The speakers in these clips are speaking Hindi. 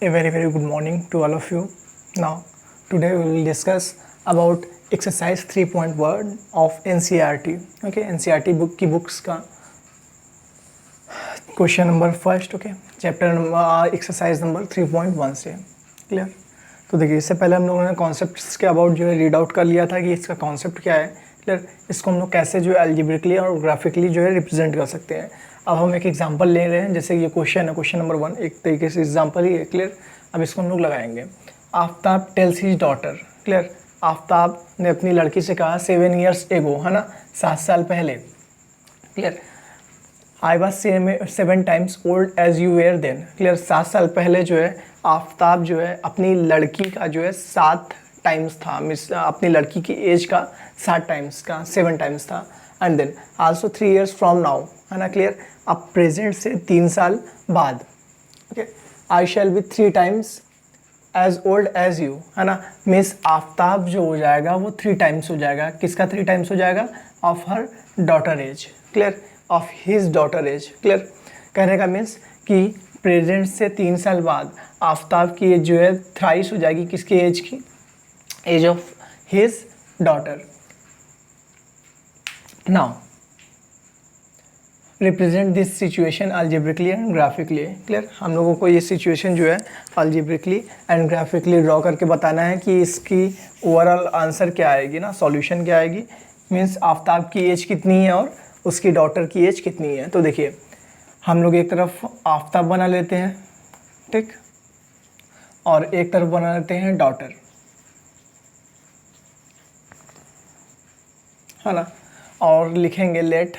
A very good morning to all of you. Now, today we will discuss about exercise 3.1 of NCERT. Okay, NCERT book की books का question number first. Okay, chapter number exercise number 3.1 से क्लियर. तो देखिए, इससे पहले हम लोगों ने कॉन्सेप्ट्स के अबाउट जो है रीड आउट कर लिया था कि इसका कॉन्सेप्ट क्या है. क्लियर. इसको हम लोग कैसे जो है अलजेब्रिकली और ग्राफिकली जो है रिप्रेजेंट कर सकते हैं. अब हम एक एग्जांपल ले रहे हैं, जैसे ये क्वेश्चन है, क्वेश्चन नंबर 1 एक तरीके से एग्जांपल ही है. क्लियर. अब इसको हम लोग लगाएंगे. Aftab tales his daughter. Clear. Aftab ने अपनी लड़की से कहा 7 years एगो, है ना, 7 साल पहले. Clear. I was 7 times old as you were then. Clear. 7 साल पहले जो है आफ्ताब जो है अपनी लड़की का जो है 7 times था, मिस अपनी लड़की की एज का 7 times का 7 times था. And then also 3 years from now, है ना. क्लियर. अब प्रेजेंट से 3 साल बाद. Okay. I shall be 3 times as old as you, है ना. मिस आफ्ताब जो हो जाएगा वो 3 times हो जाएगा. किसका 3 times हो जाएगा? Of her daughter age. Clear. Of his daughter age. Clear. कहने का मीन्स कि प्रेजेंट से 3 साल बाद आफ्ताब की एज जो है थ्राइस हो जाएगी. किसकी एज की? Age of his daughter. Now represent this situation algebraically and graphically. Clear. हम लोगों को ये सिचुएशन जो है अलजेब्रिकली एंड ग्राफिकली ड्रॉ करके बताना है कि इसकी ओवरऑल आंसर क्या आएगी ना, सॉल्यूशन क्या आएगी. मीन्स आफ्ताब की एज कितनी है और उसकी डॉटर की एज कितनी है. तो देखिए, हम लोग एक तरफ आफ्ताब बना लेते हैं, ठीक, और एक तरफ बना लेते हैं डॉटर, है ना. और लिखेंगे लेट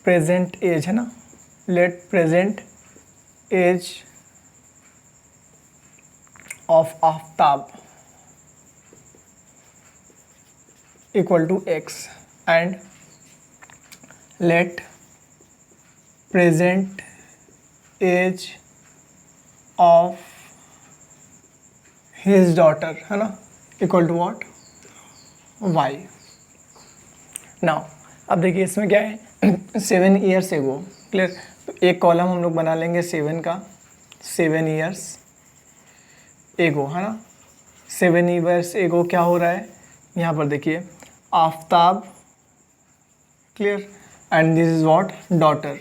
प्रेजेंट एज, है ना, let present age of Aftab equal to x and let present age of his daughter, है ना, equal to what? Y. Now अब देखिए इसमें क्या है 7 years एगो. क्लियर. तो एक कॉलम हम लोग बना लेंगे 7 का, 7 years एगो, है ना. 7 years एगो क्या हो रहा है यहाँ पर देखिए, Aftab. Clear. And this is what? Daughter.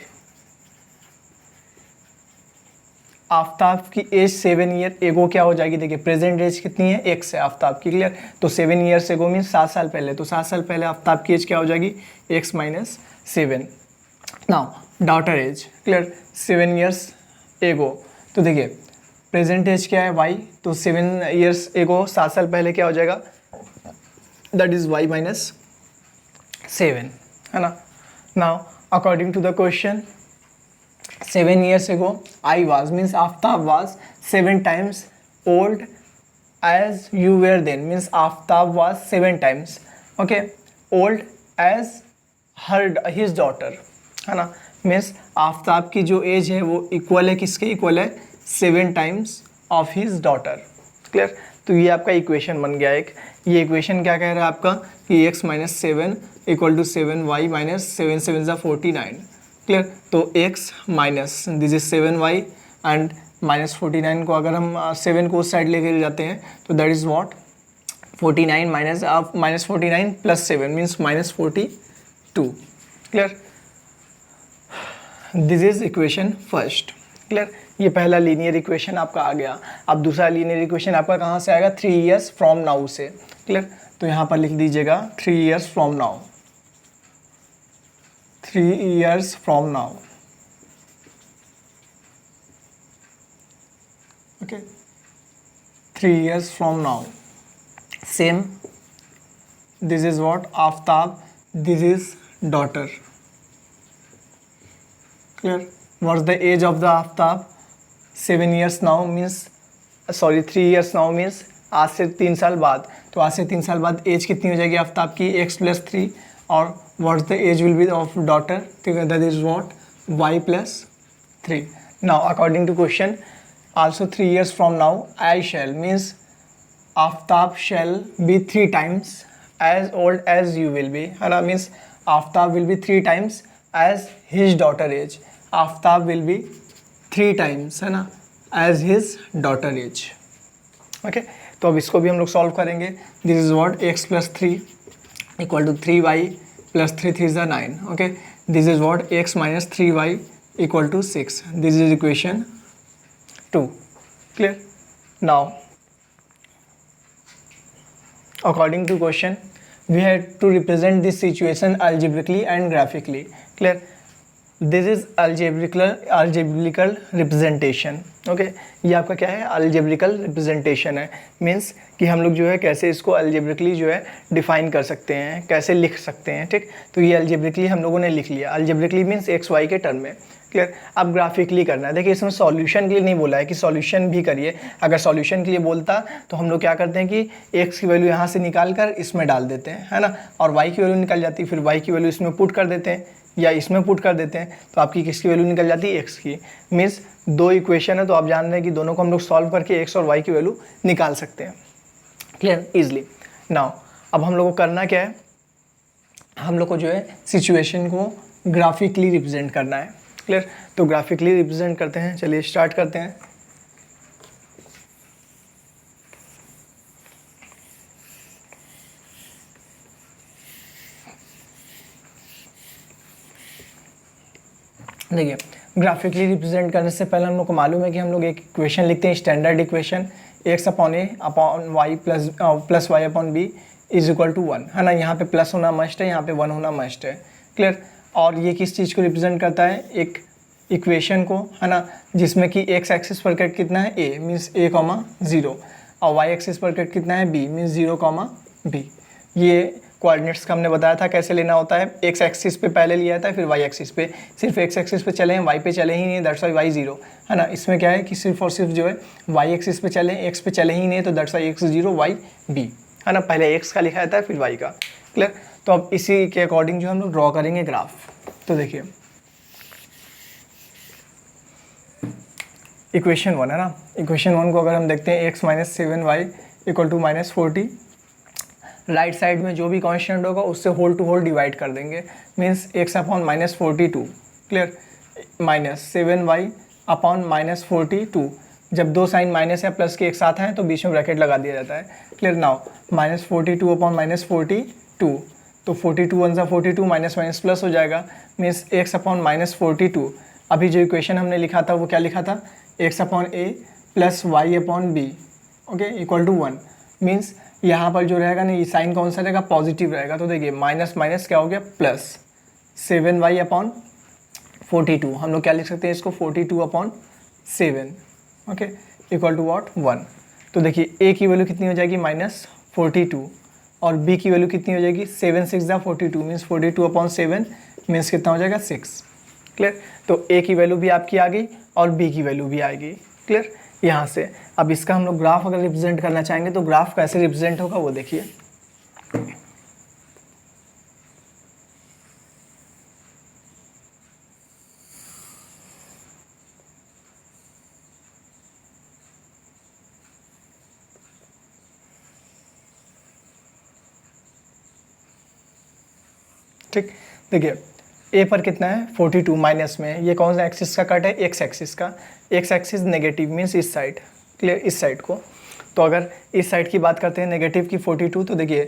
Aftab की एज 7 year एगो क्या हो जाएगी? देखिए प्रेजेंट एज कितनी है? एक्स है आफ्ताब की. क्लियर. तो 7 years एगो मीन 7 साल पहले. तो 7 साल पहले आफ्ताब की एज क्या हो जाएगी? X minus 7. Now daughter age. Clear. 7 years एगो. तो देखिए प्रेजेंट एज क्या है? वाई. तो 7 years एगो 7 साल पहले क्या हो जाएगा? दैट इज वाई माइनस 7, है ना. Now according to the question 7 years ago I was means Aftab was 7 times old as you were then, means Aftab was 7 times okay old as his daughter, है ना. मीन्स आफ्ताब की जो एज है वो इक्वल है किसके? इक्वल है 7 times of his daughter. Clear. तो ये आपका इक्वेशन बन गया एक. ये इक्वेशन क्या कह रहा है आपका कि x minus 7 equal to 7y minus 7 7 ज़ा 49. क्लियर. तो x minus this is 7y and minus 49 को अगर हम 7 को उस साइड लेके जाते हैं तो that is what? 49 minus 49 plus 7 means minus 42. Clear. This is equation first. Clear. ये पहला लीनियर इक्वेशन आपका आ गया. अब दूसरा लीनियर इक्वेशन आपका कहाँ से आएगा? 3 years फ्रॉम नाउ से. क्लियर. तो यहाँ पर लिख दीजिएगा 3 years from now. 3 years from now. Okay. 3 years from now. Same. This is what? Aftab. This is daughter. Clear. What's the age of the Aftab? 7 years now means 3 years now means आज से 3 साल बाद. तो आज से 3 साल बाद एज कितनी हो जाएगी आफ्ताब की? x plus 3. और what's the age will be of daughter? That is what? y plus 3. Now according to question also 3 years from now I shall means Aftab shall be 3 times as old as you will be, है ना. Means Aftab will be 3 times as his daughter age. Aftab will be 3 times, है ना, as his daughter age. Okay, तो अब इसको भी हम लोग सॉल्व करेंगे। This is what x plus 3 equal to 3y plus 3 3 is 9। Okay, this is what x minus 3y equal to 6। This is equation 2। Clear? Now according to question we had to represent this situation algebraically and graphically। clear? this is algebraical representation। okay, ये आपका क्या है, algebraical representation है। मीन्स कि हम लोग जो है कैसे इसको algebraically जो है डिफाइन कर सकते हैं, कैसे लिख सकते हैं। ठीक, तो ये algebraically हम लोगों ने लिख लिया। algebraically मीन्स एक्स वाई के टर्म में। क्लियर? अब ग्राफिकली करना है। देखिए इसमें सॉल्यूशन के लिए नहीं बोला है कि सॉल्यूशन भी करिए। अगर सॉल्यूशन के लिए बोलता तो हम लोग क्या करते हैं कि एक्स की वैल्यू यहाँ से निकाल कर इसमें डाल देते हैं, है ना, और वाई की वैल्यू निकल जाती है, फिर वाई की वैल्यू इसमें पुट कर देते हैं या इसमें पुट कर देते हैं, तो आपकी किसकी वैल्यू निकल जाती है, एक्स की। मीन्स 2 इक्वेशन है तो आप जान रहे हैं कि दोनों को हम लोग सॉल्व करके एक्स और वाई की वैल्यू निकाल सकते हैं। क्लियर? ईजिली। नाउ अब हम लोग को करना क्या है, हम लोग को जो है सिचुएशन को ग्राफिकली रिप्रेजेंट करना है। क्लियर? तो ग्राफिकली रिप्रेजेंट करते हैं। चलिए स्टार्ट करते हैं। देखिए ग्राफिकली रिप्रेजेंट करने से पहले हम लोग को मालूम है कि हम लोग एक इक्वेशन लिखते हैं, standard equation x upon a upon y plus y upon b is equal to 1, है ना। यहाँ पे प्लस होना मस्ट है, यहाँ पे 1 होना मस्ट है। क्लियर? और ये किस चीज़ को रिप्रेजेंट करता है, एक इक्वेशन को, है ना, जिसमें कि एक्स एक्सिस पर कट कितना है a मीन्स a, 0 और वाई एक्सिस पर कट कितना है b मीन्स 0, b। ये कोऑर्डिनेट्स का हमने बताया था कैसे लेना होता है। एक्स एक्सिस पे पहले लिया था, फिर वाई एक्सिस पे। सिर्फ एक्स एक्सिस पे चले हैं, वाई पे चले ही नहीं, दैट्स वाई वाई 0, है ना। इसमें क्या है कि सिर्फ और सिर्फ जो है वाई एक्सिस पे चले, एक्स पे चले ही नहीं, तो that's why x 0 y b, है ना। पहले एक्स का लिखा था फिर वाई का। क्लियर? तो अब इसी के अकॉर्डिंग जो हम लोग ड्रॉ करेंगे ग्राफ। तो देखिए इक्वेशन 1, है ना, इक्वेशन 1 को अगर हम देखते हैं x minus 7y equal to minus 40, right side में जो भी कांस्टेंट होगा उससे होल टू होल डिवाइड कर देंगे। Means x upon minus 42। Clear? Minus 7y upon minus 42। जब दो साइन माइनस या प्लस के एक साथ हैं तो बीच में ब्रैकेट लगा दिया जाता है। Clear? Now minus 42 upon minus 42, तो 42 1 सा 42, माइनस माइनस प्लस हो जाएगा। Means x upon minus 42। अभी जो इक्वेशन हमने लिखा था वो क्या लिखा था, x upon a plus y upon b, okay, equal to 1। Means यहाँ पर जो रहेगा ना, ये साइन कौन सा रहेगा, पॉजिटिव रहेगा। तो देखिए माइनस माइनस क्या हो गया, प्लस 7y अपॉन 42। हम लोग क्या लिख सकते हैं इसको, 42 upon 7, okay, equal to what 1। तो देखिए ए की वैल्यू कितनी हो जाएगी, माइनस 42, और बी की वैल्यू कितनी हो जाएगी, 7 6 42, मीन्स 42 अपॉन 7 मीन्स कितना हो जाएगा, 6। क्लियर? तो ए की वैल्यू भी आपकी आ गई और बी की वैल्यू भी आएगी। क्लियर? यहाँ से अब इसका हम लोग ग्राफ अगर रिप्रेजेंट करना चाहेंगे तो ग्राफ कैसे रिप्रेजेंट होगा वो देखिए। ठीक, देखिए ए पर कितना है 42 माइनस में, ये कौन सा एक्सिस का कट है, एक्स एक्सिस का। एक्स एक्सिस नेगेटिव मीन्स इस साइड। क्लियर? इस साइड को। तो अगर इस साइड की बात करते हैं नेगेटिव की 42, तो देखिए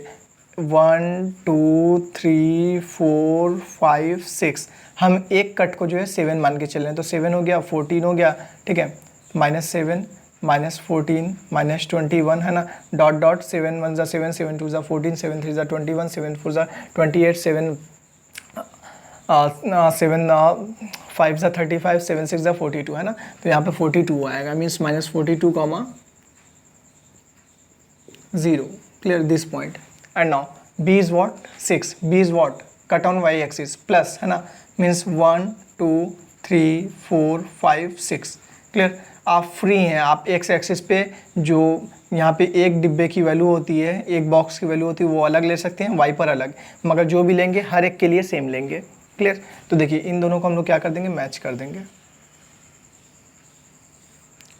1 2 3 4 5 6, हम एक कट को जो है 7 मान के चल रहे हैं। तो 7 हो गया, 14 हो गया, ठीक है, माइनस 7 माइनस 14 माइनस 21, है ना, डॉट डॉट 7 1 ज़ा 7 7 2 ज़ा 14 7 3 ज़ा 21 7 4 ज़ा 28 7 7 5 ज़ा 35 7 6 ज़ा 42, है ना। तो यहाँ पे 42 आएगा, means minus 42 comma 0। Clear this point? And now b is what 6, b is what cut on y axis plus, है ना, मीन्स 1 2 3 4 5 6। क्लियर? आप फ्री हैं, आप x एक्सिस पे जो यहाँ पे एक डिब्बे की वैल्यू होती है, एक बॉक्स की वैल्यू होती है, वो अलग ले सकते हैं, y पर अलग, मगर जो भी लेंगे हर एक के लिए सेम लेंगे। क्लियर? तो देखिए इन दोनों को हम लोग क्या कर देंगे, मैच कर देंगे।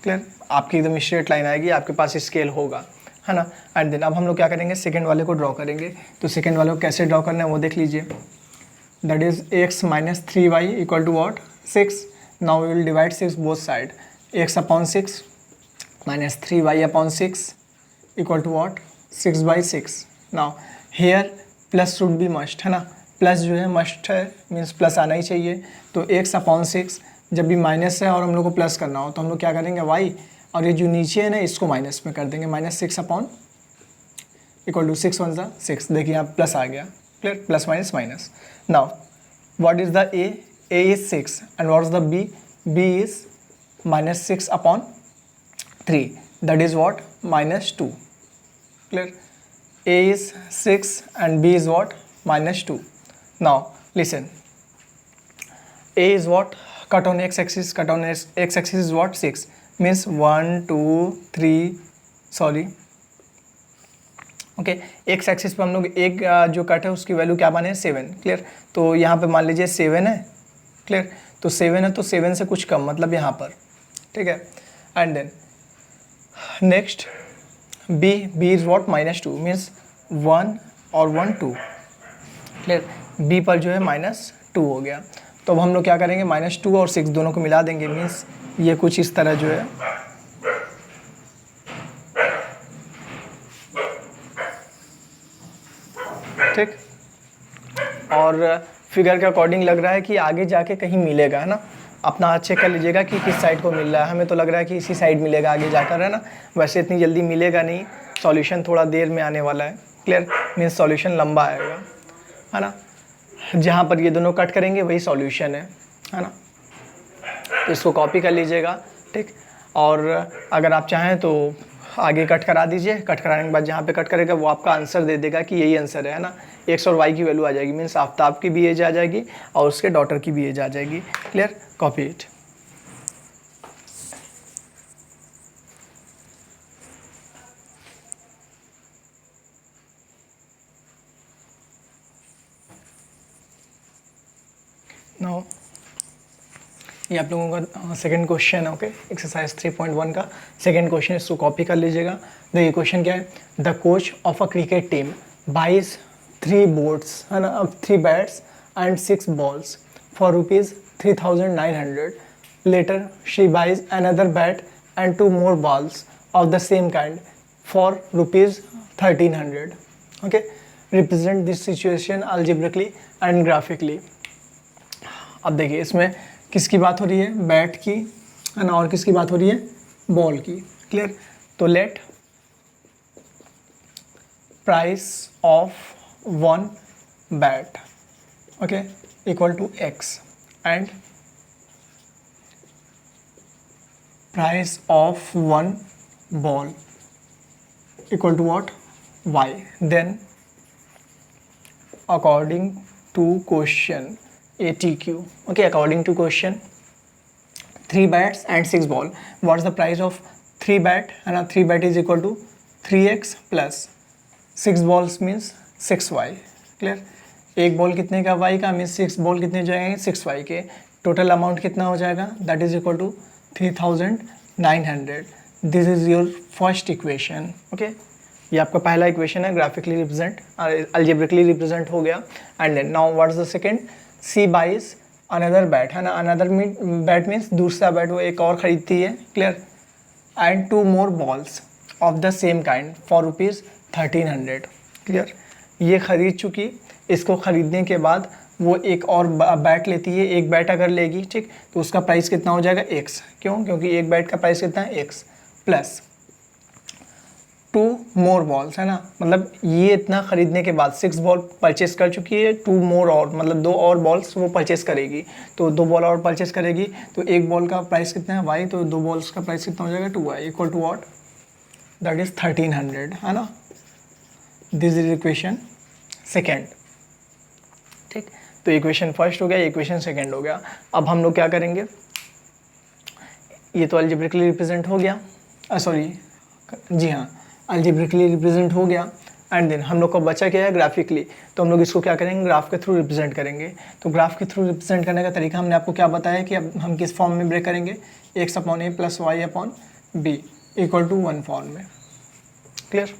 क्लियर? आपकी एकदम स्ट्रेट लाइन आएगी, आपके पास स्केल होगा, है ना। एंड देन अब हम लोग क्या करेंगे, सेकेंड वाले को ड्रॉ करेंगे। तो सेकेंड वाले को कैसे ड्रॉ करना है वो देख लीजिए। That is x minus 3y equal to what 6। Now we will divide 6 both side, x/6 minus 3y/6 equal to what 6/6। Now here plus should be must, है ना, प्लस जो है मस्ट है, मीन्स प्लस आना ही चाहिए। तो x/6 जब भी माइनस है और हम लोग को प्लस करना हो तो हम लोग क्या करेंगे y, और ये जो नीचे है ना इसको माइनस में कर देंगे, -6 इक्वल टू 6 1 6। देखिए यहाँ प्लस आ गया, clear, plus minus minus. Now what is the a is 6 and what is the b is -6/3, that is what -2, clear. a is 6 and b is what -2. Now listen, a is what cut on x-axis, cut on x-axis is what 6, means 1 2 3 sorry okay, x axis पे हम लोग एक जो कट है उसकी वैल्यू क्या माने 7, क्लियर। तो यहाँ पे मान लीजिए 7 है, क्लियर, तो 7 है तो 7 से कुछ कम मतलब यहाँ पर, ठीक है। And then next b is what -2 means 1 और 1 2, क्लियर। b पर जो है -2 हो गया। तो अब हम लोग क्या करेंगे, -2 और 6 दोनों को मिला देंगे, मीन्स ये कुछ इस तरह जो है, ठीक। और फिगर के अकॉर्डिंग लग रहा है कि आगे जाके कहीं मिलेगा, है ना। अपना चेक कर लीजिएगा कि किस साइड को मिल रहा है, हमें तो लग रहा है कि इसी साइड मिलेगा आगे जाकर, है ना। वैसे इतनी जल्दी मिलेगा नहीं, सॉल्यूशन थोड़ा देर में आने वाला है, क्लियर, मीन्स सॉल्यूशन लंबा आएगा, है ना। जहाँ पर ये दोनों कट करेंगे वही सॉल्यूशन है ना। तो इसको कॉपी कर लीजिएगा, ठीक। और अगर आप चाहें तो आगे कट करा दीजिए, कट कराने के बाद जहाँ पे कट करेगा वो आपका आंसर दे देगा कि यही आंसर है ना। एक्स और वाई की वैल्यू आ जाएगी, मीन्स आफ्ताब की भी एज आ जाएगी और उसके डॉटर की भी एज आ जाएगी, क्लियर। Copy it. नाउ ये आप लोगों का सेकंड क्वेश्चन है, ओके, एक्सरसाइज 3.1 का सेकंड क्वेश्चन, इसको कॉपी कर लीजिएगा। देखिए क्वेश्चन क्या है, the coach of a cricket team buys 3 boards, है ना, 3 bats and 6 balls for ₹3,900। Later she buys another bat and 2 more balls of the same kind for ₹1,300. okay, represent this situation algebraically and graphically। अब देखिए इसमें किसकी बात हो रही है, बैट की, है ना, और किसकी बात हो रही है, बॉल की, क्लियर। तो let price of 1 bat, okay, equal to x and price of 1 ball equal to what, y। Then according to question ATQ, okay, according to question 3 bats and 6 ball, what's the price of 3 bat, and 3 bat is equal to 3x plus 6 balls means 6y, clear। एक बॉल कितने का, y का, मीन्स 6 बॉल कितने जाएंगे, 6y के। टोटल अमाउंट कितना हो जाएगा, that is equal to 3,900। This is your first equation, okay. ये आपका पहला इक्वेशन है, ग्राफिकली रिप्रेजेंट, अल्जेब्रिकली रिप्रेजेंट हो गया। And then now what is the second, she buys another bat, है ना, अनदर बैट मीन्स दूसरा बैट वो एक और ख़रीदती है, clear. And 2 more balls of the same kind for ₹1,300, clear. ये ख़रीद चुकी, इसको ख़रीदने के बाद वो एक और बैट लेती है, एक बैट अगर लेगी, ठीक, तो उसका प्राइस कितना हो जाएगा x, क्यों, क्योंकि एक बैट का प्राइस कितना है x, प्लस 2 more बॉल्स, है ना, मतलब ये इतना ख़रीदने के बाद 6 बॉल परचेस कर चुकी है, 2 more और मतलब 2 और बॉल्स वो परचेस करेगी, तो 2 बॉल और परचेस करेगी, तो एक बॉल का प्राइस कितना है y, तो 2 बॉल्स का प्राइस कितना हो जाएगा 2y equal to what, that is 1,300, है ना। दिस इज इक्वेशन सेकेंड, ठीक। तो इक्वेशन फर्स्ट हो गया, इक्वेशन सेकेंड हो गया। अब हम लोग क्या करेंगे, ये तो अलजेब्रिकली रिप्रेजेंट हो गया, सॉरी जी हाँ, अलजेब्रिकली रिप्रेजेंट हो गया। एंड देन हम लोग को बचा क्या है, ग्राफिकली। तो हम लोग इसको क्या करेंगे, ग्राफ के थ्रू रिप्रेजेंट करेंगे। तो ग्राफ के थ्रू रिप्रेजेंट करने का तरीका हमने आपको क्या बताया कि अब हम किस फॉर्म में ब्रेक करेंगे, x/a plus y/b equal to 1 form में, क्लियर।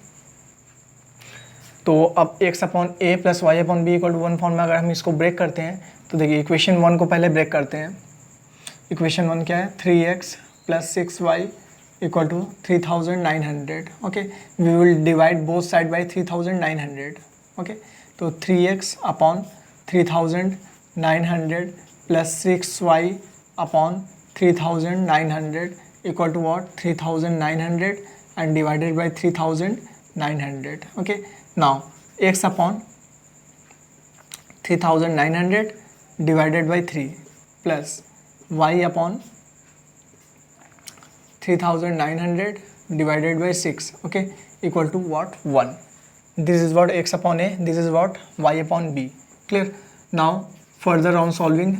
तो अब x/a plus y/b equal to 1 form में अगर हम इसको ब्रेक करते हैं तो देखिए इक्वेशन 1 को पहले ब्रेक करते हैं। इक्वेशन 1 क्या है, 3x plus 6y equal to 3900. Okay, we will divide both side by 3900. Okay, तो 3x upon 3900 plus 6y upon 3900 equal to what, 3900 and divided by 3900. Okay, now x upon 3900 divided by 3 plus y upon 3900 divided by 6, okay, equal to what, 1. This is what x upon a, this is what y upon b. Clear? Now further on solving,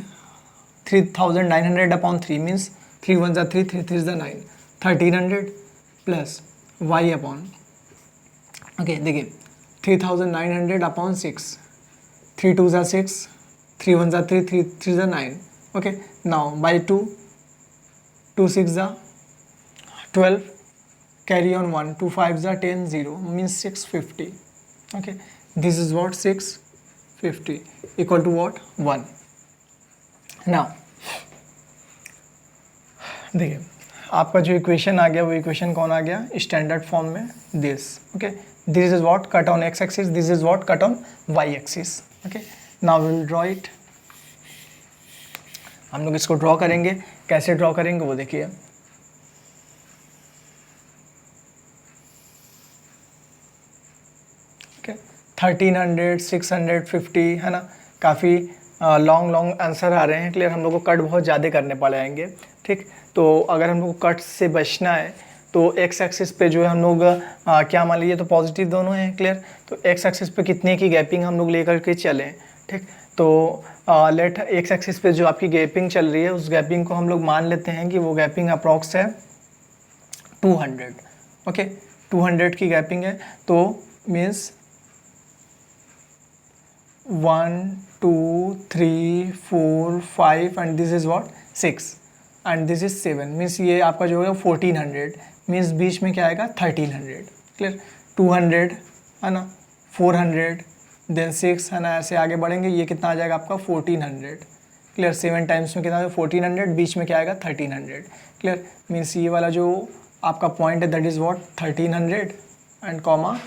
3900 upon 3 means 3 1s are 3, 3 3s are 9, 1300 plus y upon, okay देखिए 3900 upon 6, 3 2s are 6, 3 1s are 3, 3 3s are 9. Okay, now by 2, 2 6s are 12, carry on 1, 2 5s are 10, 0 means 650. Okay, this is what 650 equal to what, 1. Now देखिए आपका जो इक्वेशन आ गया वो इक्वेशन कौन आ गया, स्टैंडर्ड फॉर्म में, this. Okay, this is what cut on x axis, this is what cut on y axis. Okay, now will draw it. हम लोग इसको ड्रॉ करेंगे, कैसे ड्रॉ करेंगे वो देखिए. ओके, 1300 650 है ना, काफ़ी लॉन्ग आंसर आ रहे हैं. क्लियर, हम लोग को कट बहुत ज़्यादा करने पड़ेंगे. ठीक, तो अगर हम लोग को कट से बचना है तो एक्स एक्सिस पे जो है हम लोग क्या मान लीजिए, तो पॉजिटिव दोनों हैं. क्लियर, तो एक्स एक्सिस पे कितने की गैपिंग हम लोग लेकर के चलें. ठीक, तो लेट एक्स एक्सिस पे जो आपकी गैपिंग चल रही है उस गैपिंग को हम लोग मान लेते हैं कि वो गैपिंग अप्रॉक्स है 200. ओके, 200 की गैपिंग है, तो means 1 2 3 4 5 and this is what 6 and this is 7 means ये आपका जो है 1400 मीन्स बीच में क्या आएगा 1300. क्लियर, 200 है ना, 400 देन 6 है ना, ऐसे आगे बढ़ेंगे, ये कितना आ जाएगा आपका 1400. क्लियर, 7 टाइम्स में कितना 1400, बीच में क्या आएगा 1300. क्लियर, मीन्स ये वाला जो आपका पॉइंट है that is what 1300 and comma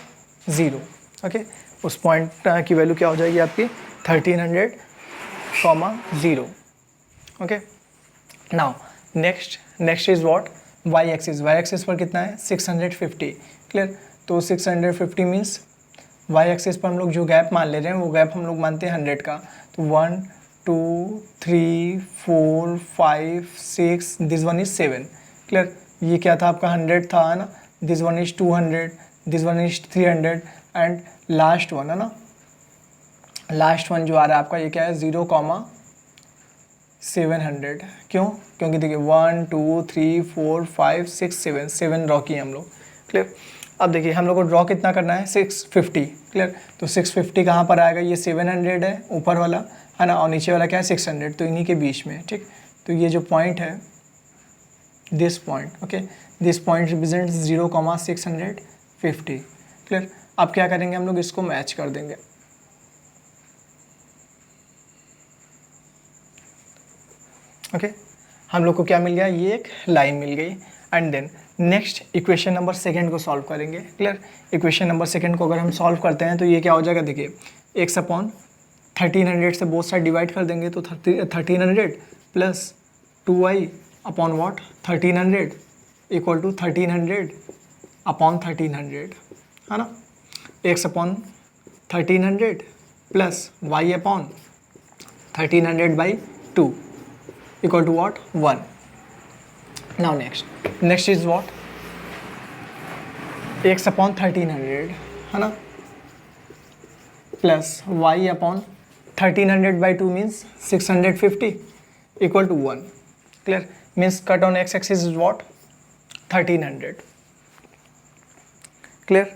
0. Okay, उस पॉइंट की वैल्यू क्या हो जाएगी आपकी 1300 comma 0. Okay, now next is what y axis पर कितना है 650. क्लियर, तो 650 मीन्स वाई एक्सिस पर हम लोग जो गैप मान ले रहे हैं वो गैप हम लोग मानते हैं 100 का. तो 1 2 3 4 5 6 दिस वन इज 7. क्लियर, ये क्या था आपका 100 था है ना, this one is 200, this one is 300 and last one है ना, लास्ट वन जो आ रहा है आपका ये क्या है 0,700. क्यों, क्योंकि देखिए 1 2 3 4 5 6 7 ड्रॉ किए हम लोग. क्लियर, अब देखिए हम लोग को ड्रॉ कितना करना है 650. क्लियर, तो 650 कहाँ पर आएगा, ये 700 है ऊपर वाला है ना, और नीचे वाला क्या है 600, तो इन्हीं के बीच में. ठीक, तो ये जो पॉइंट है this point, okay, this point represent 0,650. Clear, अब क्या करेंगे हम लोग इसको मैच कर देंगे. ओके, हम लोग को क्या मिल गया, ये एक लाइन मिल गई. And then next equation number second को सॉल्व करेंगे. क्लियर, इक्वेशन नंबर सेकंड को अगर हम सॉल्व करते हैं तो ये क्या हो जाएगा, देखिए एक्स अपॉन 1300 से बोथ साइड डिवाइड कर देंगे तो 1300 plus 2y upon what 1300 equal to 1300 upon 1300 है ना, x upon 1300 plus y upon 1300 by 2 equal to what 1. Now next is what x upon 1300 है ना, plus y upon 1300 by 2 means 650 equal to 1. Clear, means cut on x axis is what 1300. Clear,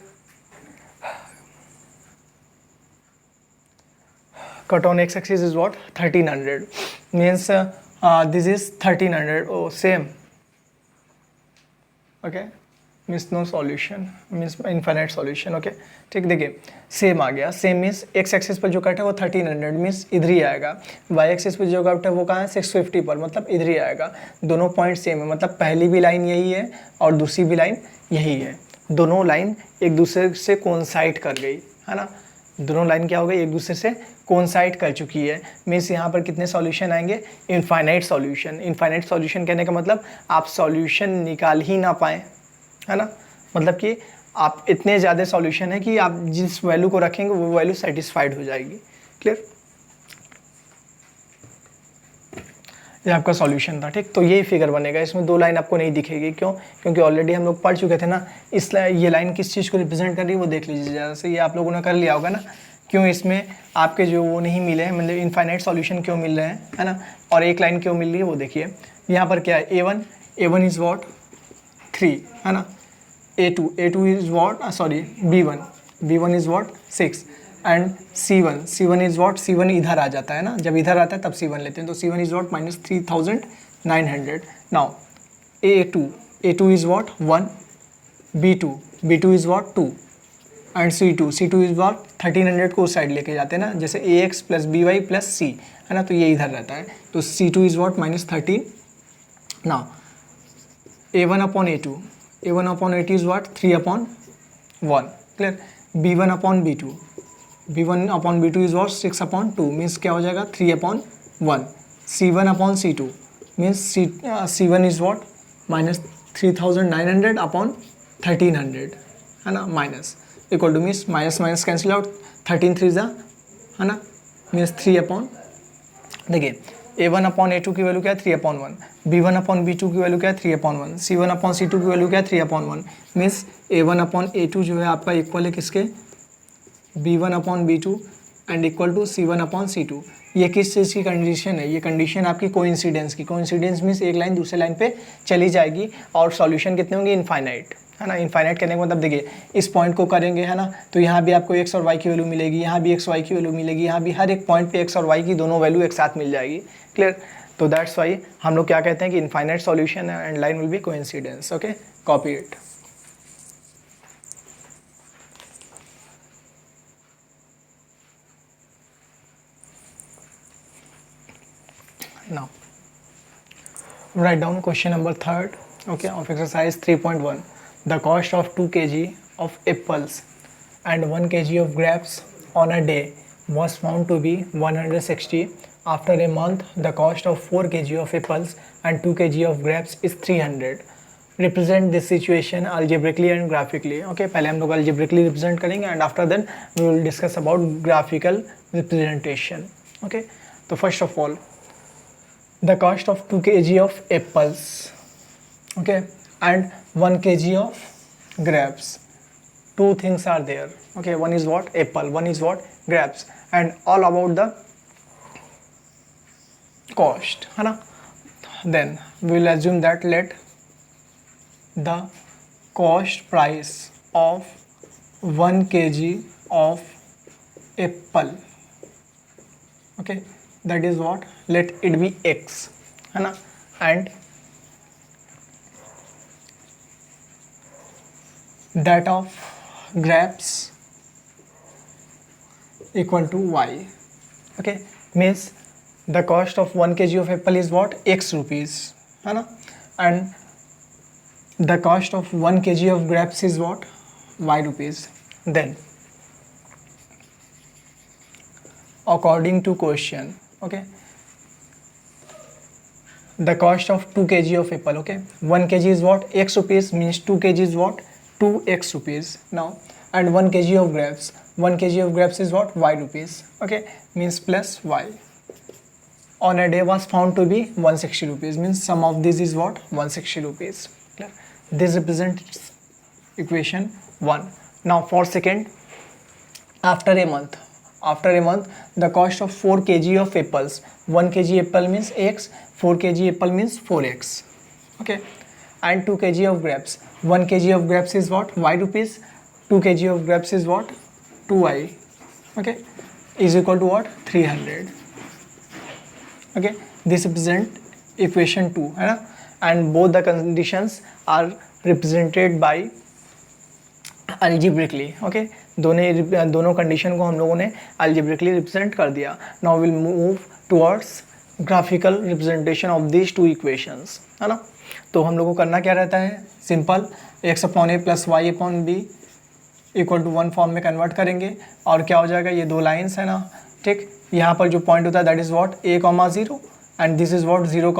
cut on x axis is what 1300 means this is 1300. oh same. Okay, means no solution, means infinite solution. Okay ठीक, देखिए सेम आ गया। सेम मीन्स एक्स एक्सिस पर जो कट है वो 1300 मीन्स इधर ही आएगा, वाई एक्सिस पर जो कट है वो कहाँ है 650 पर, मतलब इधर ही आएगा। दोनों पॉइंट सेम है, मतलब पहली भी लाइन यही है और दूसरी भी लाइन यही है। दोनों लाइन एक दूसरे से कोइंसाइड कर गई है ना, दोनों लाइन क्या हो गई एक दूसरे से कोइंसाइड कर चुकी है। मीन्स यहाँ पर कितने सॉल्यूशन आएंगे, इनफाइनाइट सॉल्यूशन। इनफाइनाइट सॉल्यूशन कहने का मतलब आप सॉल्यूशन निकाल ही ना पाएँ, है ना, मतलब कि आप इतने ज़्यादा सॉल्यूशन है कि आप जिस वैल्यू को रखेंगे वो वैल्यू सेटिस्फाइड हो जाएगी। क्लियर, ये आपका सॉल्यूशन था। ठीक, तो ये फिगर बनेगा, इसमें दो लाइन आपको नहीं दिखेगी, क्यों, क्योंकि ऑलरेडी हम लोग पढ़ चुके थे ना। ये लाइन किस चीज़ को रिप्रेजेंट कर रही है वो देख लीजिए ज़्यादा से, ये आप लोगों ने कर लिया होगा ना। क्यों इसमें आपके जो वो नहीं मिले हैं, मतलब इनफाइनाइट सॉल्यूशन क्यों मिल रहे हैं, है ना, और एक लाइन क्यों मिल रही है वो देखिए। यहाँ पर क्या है, A1 इज़ वॉट 3, है ना, A2 is what sorry B1 is what 6 and C1 is what, C1 इधर आ जाता है ना, जब इधर आता है तब C1 लेते हैं, तो C1 is what -3900। Now A2 is what 1, B2 is what 2 and C2 is what 1300 को उस साइड लेके जाते हैं ना, जैसे AX + BY + C, है ना, तो ये इधर रहता है, तो C2 is what -13। Now A1/A2 is what 3/1। Clear, B1/B2 is what 6/2 means क्या हो जाएगा 3/1। C1/C2 means C1 is what -3900/1300, है ना, minus equal two means minus cancel out, 13 3 है ना, मीन्स 3/, देखिए A1/A2 की वैल्यू क्या है 3/1, B1/B2 की वैल्यू क्या है 3/1, C1/C2 की वैल्यू क्या है 3/1, मीन्स A1/A2 जो है आपका इक्वल है किसके, B1/B2 and equal to C1/C2। ये किस चीज़ की कंडीशन है, ये कंडीशन आपकी कोइंसिडेंस की। कोइंसिडेंस मीन्स एक लाइन दूसरे लाइन पे चली जाएगी और सॉल्यूशन कितने होंगे, इनफाइनाइट, है ना। इनफाइनाइट करने का मतलब देखिए इस पॉइंट को करेंगे, है ना, तो यहाँ भी आपको x और y की वैल्यू मिलेगी, यहाँ भी x y की वैल्यू मिलेगी, यहाँ भी हर एक पॉइंट पे x और y की दोनों वैल्यू एक साथ मिल जाएगी। क्लियर, तो दैट्स वाई हम लोग क्या कहते हैं कि infinite solution and line will be coincidence. Okay, copy it. Now write down question number 3rd, okay, of exercise 3.1. The cost of 2 kg of apples and 1 kg of grapes on a day was found to be 160. After a month, the cost of 4 kg of apples and 2 kg of grapes is 300. Represent this situation algebraically and graphically. Okay, पहले हम लोग algebraically represent करेंगे and after then we will discuss about graphical representation. Okay, तो first of all the cost of 2 kg of apples, okay, and 1 kg of grapes. Two things are there, okay, one is what apple, one is what grapes, and all about the cost, है ना. Then we will assume that let the cost price of 1 kg of apple, okay, that is what, let it be x, है ना, and that of grapes equal to y. Okay, means the cost of 1 kg of apple is what, x rupees, है ना, and the cost of 1 kg of grapes is what, y rupees. Then according to question, okay, the cost of 2 kg of apple, okay, 1 kg is what, x rupees, means 2 kg is what, 2x rupees. Now and 1 kg of grapes, 1 kg of grapes is what, y rupees, okay, means plus y. On a day was found to be 160 rupees, means sum of this is what, 160 rupees. This represents equation 1. Now for second, after a month, the cost of 4 kg of apples, 1 kg apple means x, 4 kg apple means 4x, okay, and 2 kg of grapes, 1 kg of grapes is what, y rupees, 2 kg of grapes is what, 2y, okay, is equal to what, 300. Okay, this represent equation 2, है ना, and both the conditions are represented by algebraically. Okay, दोनों कंडीशन को हम लोगों ने अलजेब्रिकली रिप्रेजेंट कर दिया। Now will move towards graphical representation of these two equations, है ना। तो हम लोग को करना क्या रहता है, simple x upon a plus y upon b equal to 1 form में कन्वर्ट करेंगे और क्या हो जाएगा, ये दो लाइन्स है ना, ठीक। यहाँ पर जो पॉइंट होता है that is what a, 0 and this is what 0,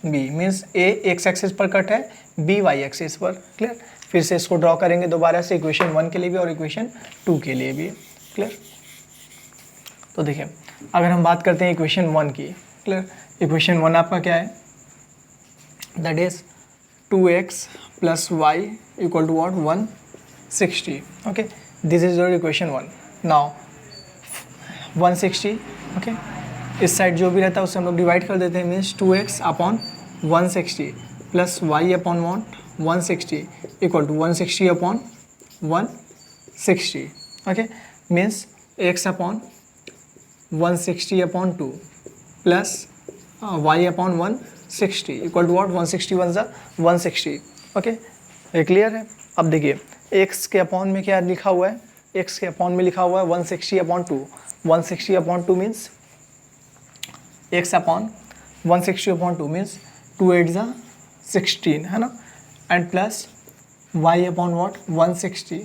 b means a x axis पर कट है, b वाई एक्सिस पर। क्लियर। फिर से इसको ड्रॉ करेंगे दोबारा से इक्वेशन 1 के लिए भी और इक्वेशन 2 के लिए भी। क्लियर। तो देखिए अगर हम बात करते हैं इक्वेशन 1 की, क्लियर, इक्वेशन 1 आपका क्या है, that is 2x plus y equal to what 160। Okay, this is your equation 1। Now 160, okay, इस साइड जो भी रहता है उससे हम लोग डिवाइड कर देते हैं, means 2x upon 160 plus y upon 160 equal to 160 upon 160। Okay, means x upon 160 upon 2 plus y upon 160 equal to what 160 one ज़ा 160। ओके, ये क्लियर है। अब देखिए x के अपॉन में क्या लिखा हुआ है, x के अपॉन में लिखा हुआ है 160 upon 2, 160 upon 2 means x upon 160 upon 2 means 2 8 ज़ा 16, है ना, and plus y upon what 160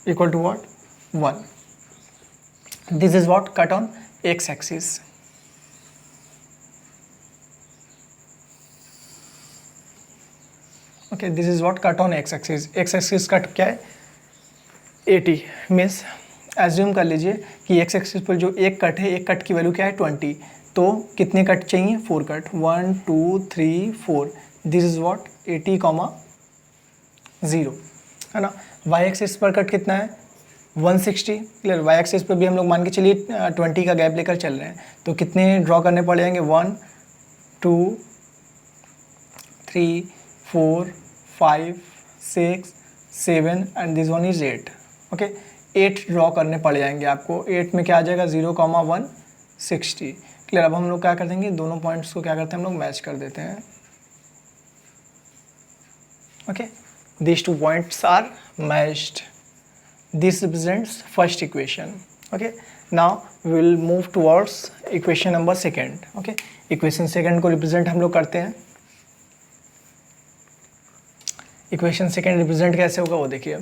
equal to what 1। This is what cut on x axis. Okay, this is what cut on x axis. x axis cut क्या है 80, मीन्स एज्यूम कर लीजिए कि x एक्सिस पर जो एक कट है, एक कट की वैल्यू क्या है 20, तो कितने कट चाहिए 4 कट, 1 2 3 4। दिस इज व्हाट 80, 0, है ना। y एक्सिस पर कट कितना है 160। क्लियर, y एक्सिस पर भी हम लोग मान के चलिए 20 का गैप लेकर चल रहे हैं, तो कितने ड्रॉ करने पड़ेंगे 1 2 3 4 5 6 7 and this one is 8। Okay, 8 draw करने पड़ जाएंगे आपको। 8 में क्या आ जाएगा 0, 160। क्लियर। अब हम लोग क्या कर देंगे, दोनों पॉइंट्स को क्या करते हैं हम लोग मैच कर देते हैं। Okay, these two points are matched. This represents first equation. Okay, now we will move towards equation number second. Okay, equation second को represent हम लोग करते हैं। equation second represent कैसे होगा वो देखिए,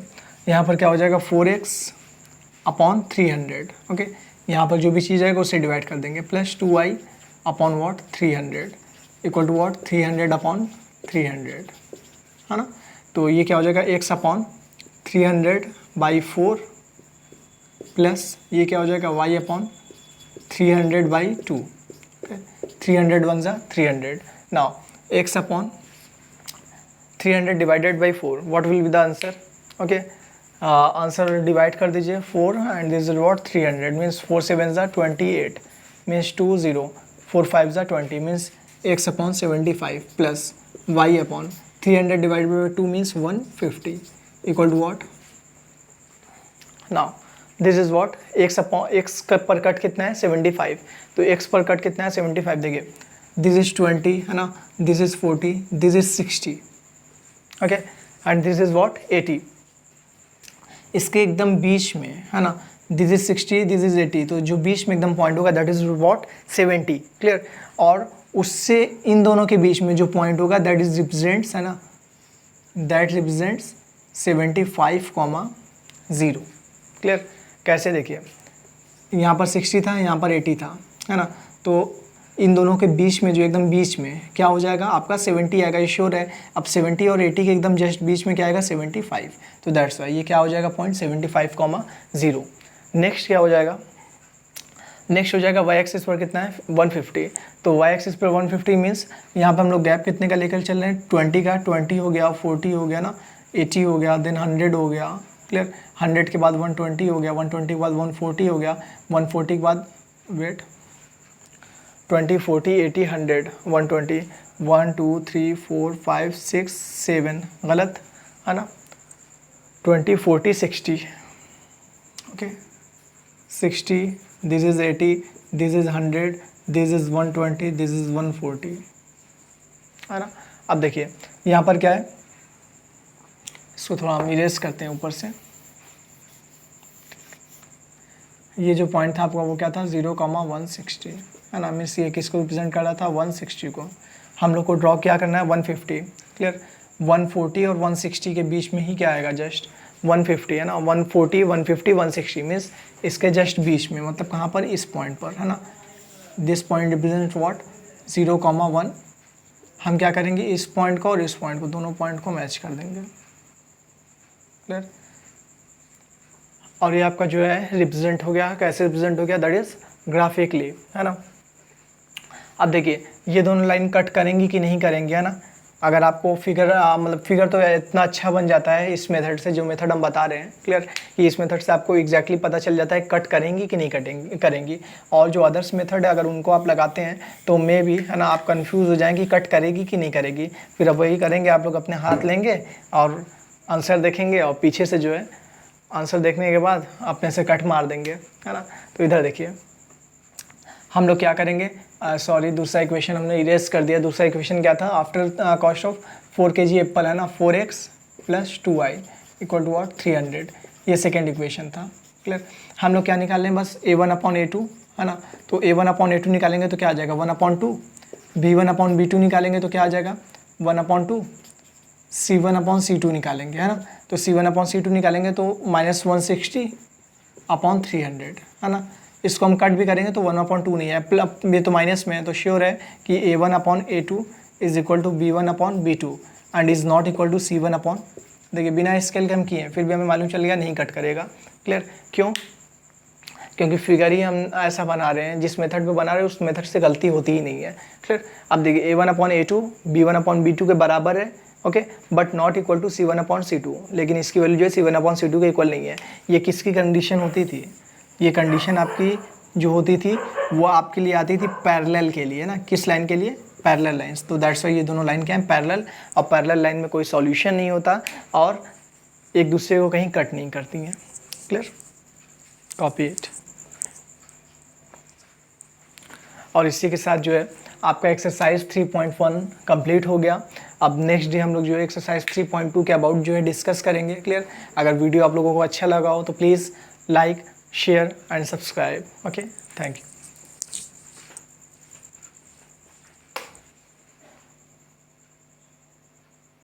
यहाँ पर क्या हो जाएगा 4x अपॉन 300। ओके, यहाँ पर जो भी चीज़ आएगा उससे डिवाइड कर देंगे, plus 2y upon what 300 equal to what 300 upon 300, है ना। तो ये क्या हो जाएगा x अपॉन 300 बाई 4 प्लस ये क्या हो जाएगा y अपॉन 300 बाई 2। 300 वन ज़ा 300। Now x upon 300 divided by 4, what will be the answer. Okay, answer divide कर दीजिए 4 and this is what 300 means 4 7 ज़ा 28 मीन्स 20, 4 5 ज़ा 20 means x upon 75 plus y upon 300 divided by 2 means 150 equal to what? Now this is what x upon x पर कट कितना है 75, तो x पर कट कितना है 75। देखिए this is 20, है ना, this is 40, this is 60, okay, and this is what 80। इसके एकदम बीच में, है ना, this is 60, this is 80, तो जो बीच में एकदम पॉइंट होगा that is what 70। क्लियर। और उससे इन दोनों के बीच में जो पॉइंट होगा दैट इज रिप्रेजेंट्स, है ना, दैट रिप्रेजेंट्स 75, 0। क्लियर। कैसे देखिए यहाँ पर 60 था, यहाँ पर 80 था, है ना, तो इन दोनों के बीच में जो एकदम बीच में क्या हो जाएगा आपका 70 आएगा, ये श्योर है। अब 70 और 80 के एकदम जस्ट बीच में क्या आएगा 75, तो दैट्स वाई ये क्या हो जाएगा पॉइंट 75, 0। नेक्स्ट क्या हो जाएगा, नेक्स्ट हो जाएगा y एक्सिस पर कितना है 150, तो y एक्सिस पर 150 मीन्स यहाँ पर हम लोग गैप कितने का लेकर चल रहे हैं 20 का, 20 हो गया, 40 हो गया ना, 80 हो गया, देन 100 हो गया। क्लियर। 100 के बाद 120 हो गया, 120 के बाद 140 हो गया, 140 के बाद वेट 20 40 80 100 120 1 2 3 4 5 6 7 गलत, है ना, 20 40 60, okay 60, this is 80, this is 100, this is 120, this is 140, है ना। अब देखिए यहाँ पर क्या है इसको थोड़ा हम इरेज करते हैं ऊपर से। ये जो पॉइंट था आपका वो क्या था 0,160 है ना, मीन्स ये किसको रिप्रेजेंट कर रहा था 160 को। हम लोग को ड्रॉ क्या करना है 150, क्लियर। 140 और 160 के बीच में ही क्या आएगा जस्ट 150 है ना, 140 150 160 मीन्स इसके जस्ट बीच में, मतलब कहाँ पर इस पॉइंट पर है ना। This point represent what 0,1। हम क्या करेंगे इस पॉइंट को और इस पॉइंट को, दोनों पॉइंट को मैच कर देंगे, क्लियर। और ये आपका जो है रिप्रेजेंट हो गया, कैसे रिप्रेजेंट हो गया, दैट इज ग्राफिकली, है ना। अब देखिए ये दोनों लाइन कट करेंगी कि नहीं करेंगी, है ना। अगर आपको फिगर मतलब फिगर तो इतना अच्छा बन जाता है इस मेथड से, जो मेथड हम बता रहे हैं, क्लियर, कि इस मेथड से आपको एग्जैक्टली पता चल जाता है कट करेंगी कि नहीं करेंगी। और जो अदर्स मेथड है अगर उनको आप लगाते हैं तो मे भी, है ना, आप कंफ्यूज हो जाएंगे कट करेगी कि नहीं करेगी। फिर अब वही करेंगे, आप लोग अपने हाथ लेंगे और आंसर देखेंगे और पीछे से जो है आंसर देखने के बाद अपने से कट मार देंगे, है ना। तो इधर देखिए हम लोग क्या करेंगे, सॉरी दूसरा इक्वेशन हमने इरेज कर दिया। दूसरा इक्वेशन क्या था, after cost of 4 kg Apple, है ना, 4x + 2y equal to what 300, ये सेकेंड इक्वेशन था, क्लियर। हम लोग क्या निकाल लें बस a1/a2, है ना। तो a1/a2 निकालेंगे तो क्या आ जाएगा 1/2, b1/b2 निकालेंगे तो क्या आ जाएगा 1/2, c1/c2 निकालेंगे, है ना। तो c1/c2 निकालेंगे तो -160/300, है ना। इसको हम कट भी करेंगे तो 1/2 नहीं है, ये तो माइनस में है, तो श्योर है कि a1/a2 is equal to b1/b2 and is not equal to c1। देखिए बिना स्केल के हम किए फिर भी हमें मालूम चल गया नहीं कट करेगा, क्लियर। क्यों, क्योंकि फिगर ही हम ऐसा बना रहे हैं, जिस मेथड पे बना रहे हैं उस मेथड से गलती होती ही नहीं है, क्लियर। अब देखिए a1/a2 b1/b2 के बराबर है, okay, but not equal to c1/c2, लेकिन इसकी वैल्यू जो है c1/c2 के इक्वल नहीं है। ये किसकी कंडीशन होती थी, ये कंडीशन आपकी जो होती थी वो आपके लिए आती थी पैरेलल के लिए, ना, किस लाइन के लिए, पैरेलल लाइंस। तो दैट्स वाई ये दोनों लाइन क्या है पैरेलल, और पैरेलल लाइन में कोई सॉल्यूशन नहीं होता और एक दूसरे को कहीं कट नहीं करती हैं, क्लियर, कॉपी इट। और इसी के साथ जो है आपका एक्सरसाइज 3.1 कंप्लीट हो गया। अब नेक्स्ट डे हम लोग जो है एक्सरसाइज 3.2 के अबाउट जो है डिस्कस करेंगे, क्लियर। अगर वीडियो आप लोगों को अच्छा लगा हो तो please like, share and subscribe, okay, thank you.